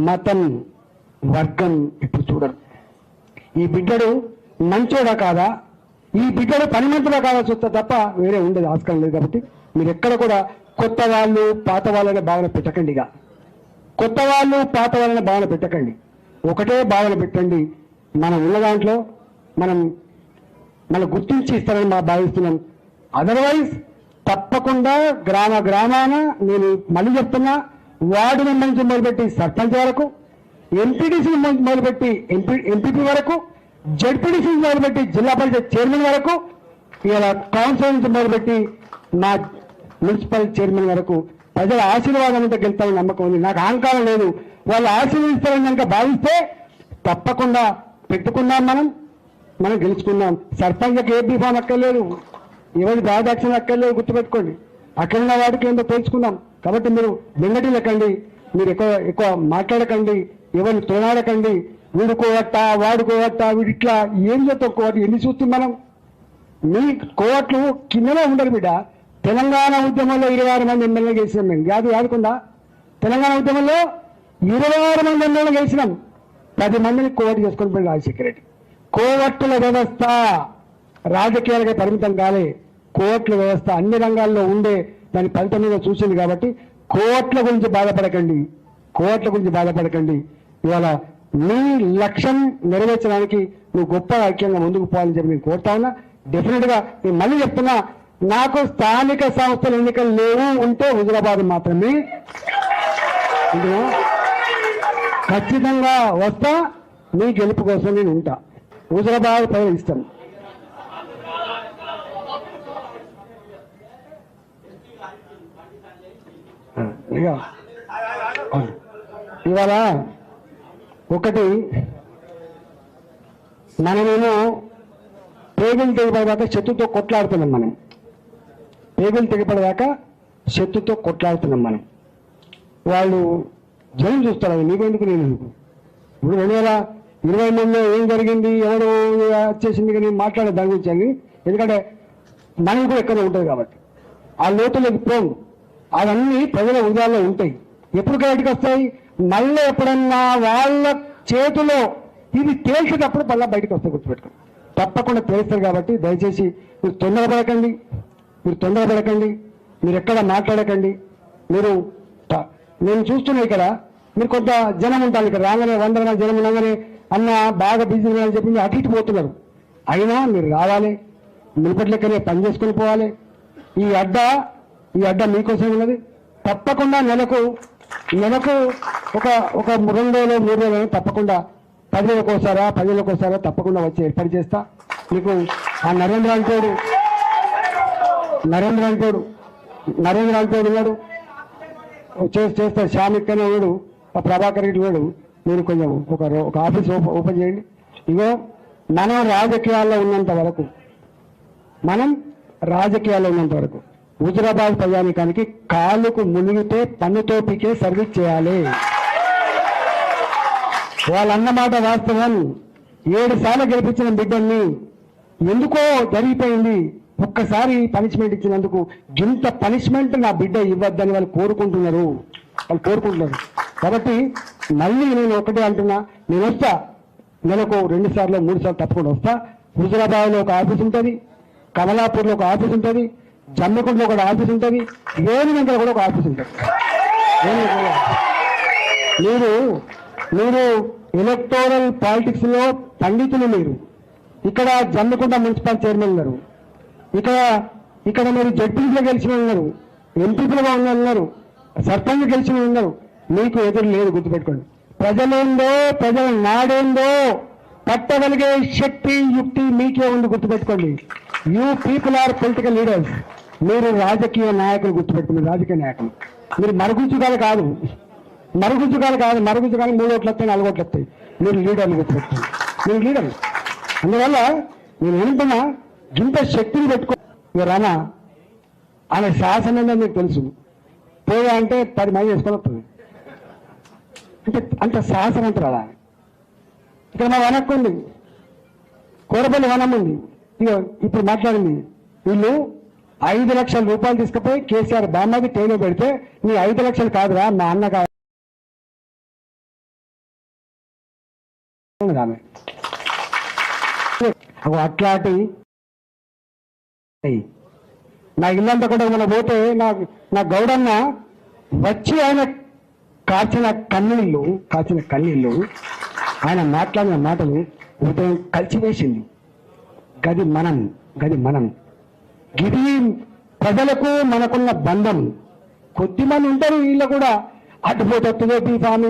మతం వర్గం ఇప్పుడు చూడరు. ఈ బిడ్డడు మంచోడా కాదా, ఈ బిడ్డడు పనిమంతుడా కాదా చూస్తా తప్ప వేరే ఉండేది ఆస్కారం లేదు. కాబట్టి మీరు ఎక్కడ కూడా కొత్త వాళ్ళు పాత వాళ్ళనే భావన పెట్టకండి. కొత్త వాళ్ళు పాత వాళ్ళని భావన పెట్టకండి, ఒకటే భావన పెట్టండి. మనం ఉన్న దాంట్లో మనం గుర్తించి ఇస్తారని మా భావిస్తున్నాం. అదర్వైజ్ తప్పకుండా గ్రామాన నేను మళ్ళీ చెప్తున్నా, వార్డు మెంబర్ నుంచి మొదలుపెట్టి సర్పంచ్ వరకు, ఎంపీటీసీ మొదలుపెట్టి ఎంపీపీ వరకు, జడ్పీటీసీ మొదలుపెట్టి జిల్లా పరిషత్ చైర్మన్ వరకు, ఇలా కౌన్సిల్ నుంచి మొదలుపెట్టి మా మున్సిపల్ చైర్మన్ వరకు ప్రజల ఆశీర్వాదం అంతా గెలుస్తారని నమ్మకం ఉంది. నాకు అహంకారం లేదు. వాళ్ళు ఆశీర్వదిస్తారని కనుక భావిస్తే తప్పకుండా పెట్టుకున్నాం, మనం గెలుచుకున్నాం. సర్పంచ్కి ఏ బీఫామ్ అక్కర్లేదు, ఎవరి దాదాక్షణ అక్కర్లేదు, గుర్తుపెట్టుకోండి. అక్కడున్న వాడికి ఏంటో తెలుసుకున్నాం. కాబట్టి మీరు వెంగటి లెక్కండి, మీరు ఎక్కువ మాట్లాడకండి, ఎవరిని తోనాడకండి. వీడుకోవట్ట వాడుకోవట్ట వీడు ఇట్లా ఏం చేస్తాం కోవట్లు ఎన్ని చూస్తుంది మనం. మీ కోవట్లు కిందనే ఉండరు బిడ్డ. తెలంగాణ ఉద్యమంలో 26 మంది ఎమ్మెల్యే గెలిచినాం మేము. యాదుకుందా? తెలంగాణ ఉద్యమంలో 26 మంది ఎమ్మెల్యే గెలిచినాం. 10 మందిని కోవట్ చేసుకొని పోయి రాజశేఖర రెడ్డి. కోవట్ల వ్యవస్థ రాజకీయాలకే పరిమితం కాలే. కోవట్ల వ్యవస్థ అన్ని రంగాల్లో ఉండే దాని ఫలితం మీద చూసింది. కాబట్టి కోవట్ల గురించి బాధపడకండి. ఇవాళ నీ లక్ష్యం నెరవేర్చడానికి నువ్వు గొప్ప ఐక్యంగా ముందుకు పోవాలని చెప్పి నేను కోరుతా ఉన్నా. డెఫినెట్ గా నేను మళ్ళీ చెప్తున్నా, నాకు స్థానిక సంస్థల ఎన్నికలు లేవు, ఉంటే హుజురాబాద్ మాత్రమే. ఖచ్చితంగా వస్తా, మీ గెలుపు కోసం నేను ఉంటా. హుజురాబాద్ ప్రజలు ఇస్తాను. ఇవాళ ఒకటి మనమేమో పేగులు తెగిపడదాకా శత్రుతో కొట్లాడుతున్నాం. పేగులు తెగిపడదాకా శత్రుతో కొట్లాడుతున్నాం మనం. వాళ్ళు జనం చూస్తారు, నీకెందుకు నేను ఎందుకు. ఇప్పుడు 2020లో ఏం జరిగింది, ఎవడు వచ్చేసింది కానీ మాట్లాడే దాని గురించి అని. ఎందుకంటే మనం కూడా ఎక్కడ ఉంటుంది కాబట్టి ఆ లోతులోకి పోం. అవన్నీ ప్రజల హృదయాల్లో ఉంటాయి. ఎప్పుడు బయటకు వస్తాయి? మళ్ళీ ఎప్పుడన్నా వాళ్ళ చేతిలో ఇది తేల్చేటప్పుడు మళ్ళీ బయటకు వస్తాయి. గుర్తుపెట్టుకోండి, తప్పకుండా తేలుస్తారు. కాబట్టి దయచేసి మీరు తొందరపడకండి, మీరు ఎక్కడ మాట్లాడకండి. నేను చూస్తున్నా ఇక్కడ మీరు కొంత జనం ఉంటారు. ఇక్కడ రాగానే 100 జనం ఉండగానే అన్న బాగా బిజీ అని చెప్పి అటు ఇటు పోతున్నారు. అయినా మీరు రావాలి, మునుపటి లెక్కనే పని చేసుకొని పోవాలి. ఈ అడ్డ మీకోసం ఉన్నది. తప్పకుండా నెలకు ఒక 2 రోజులు 3 రోజులు తప్పకుండా 10 రోజులకోసారా తప్పకుండా వచ్చి ఏర్పాటు చేస్తా. మీకు ఆ నరేంద్ర అంటోడు ఉన్నాడు, చేస్తా. శ్యామిక్కనే ఉన్నాడు, ఆ ప్రభాకర్ రెడ్డి ఉన్నాడు. మీరు కొంచెం ఒక ఆఫీస్ ఓపెన్ చేయండి. ఇగో మనం రాజకీయాల్లో ఉన్నంత వరకు హుజురాబాద్ ప్రజానికానికి కాలుకు మునిగితే పన్నుతో పీకే సర్వీస్ చేయాలి. వాళ్ళన్నమాట వాస్తవం. 7 సార్లు గెలిపించిన బిడ్డల్ని ఎందుకో జరిగిపోయింది. ఒక్కసారి పనిష్మెంట్ ఇచ్చినందుకు ఇంత పనిష్మెంట్ నా బిడ్డ ఇవ్వద్దని వాళ్ళు కోరుకుంటున్నారు. కాబట్టి మళ్ళీ నేను ఒకటే అంటున్నా, నేను వస్తా. నెలకు 2 సార్లు 3 సార్లు తప్పకుండా వస్తా. హుజురాబాద్లో ఒక ఆఫీస్ ఉంటుంది, కమలాపూర్లో ఒక ఆఫీస్ ఉంటుంది, జమ్మికుంటలో ఒక ఆఫీస్ ఉంటుంది, వేణుగంటలో కూడా ఒక ఆఫీస్ ఉంటుంది. మీరు ఎలక్టోరల్ పాలిటిక్స్ లో పండితులు. మీరు ఇక్కడ జమ్మికుంట మున్సిపల్ చైర్మన్ ఉన్నారు, ఇక్కడ మీరు జడ్పీలో గెలిచిన ఉన్నారు, ఎంపీలుగా ఉన్నారు, సర్పంచ్ గెలిచిన ఉన్నారు. మీకు ఎదురు లేదు. గుర్తుపెట్టుకోండి, ప్రజలేందో ప్రజల నాడేందో పట్టగలిగే శక్తి యుక్తి మీకే ఉంది. గుర్తుపెట్టుకోండి, you people are political leaders. మీరు రాజకీయ నాయకులు. గుర్తుపెట్టుకోండి, రాజకీయ నాయకులు. మీరు మరుగుజ్జుగాలు కాదు. మరుగుజ్జుగాలు 3 ఓట్లు వస్తాయి, 4 ఓట్లు వస్తాయి. మీరు లీడర్లు. గుర్తుపెట్టుకోండి, మీరు లీడర్లు. అందువల్ల నేను ఏమంటున్నా, ఇంత శక్తిని పెట్టుకో. రానా అనే శాసనం ఏంటో మీకు తెలుసు. పోయా అంటే 10 మంది చేసుకొని వస్తుంది. అంత శాసనం అంటారు అలా. ఇక్కడ మా వనక్కు ఉంది, కోరపల్లి వనం ఉంది. ఇప్పుడు మాట్లాడింది, వీళ్ళు 5 లక్షల రూపాయలు తీసుకుపోయి కేసీఆర్ బామ్మకి ట్రైన్ పెడితే నీ 5 లక్షలు కాదురా మా అన్న ఉన్నది ఆమె. అట్లాంటి నా ఇల్లంతా కూడా మనం పోతే నా గౌడన్న వచ్చి ఆయన కాచిన కన్నీళ్ళు ఆయన మాట్లాడిన మాటలు హృదయం కలిసివేసింది. గది మనం గిది ప్రజలకు మనకున్న బంధం. కొద్దిమంది ఉంటారు వీళ్ళు కూడా అటుపోతే స్వామి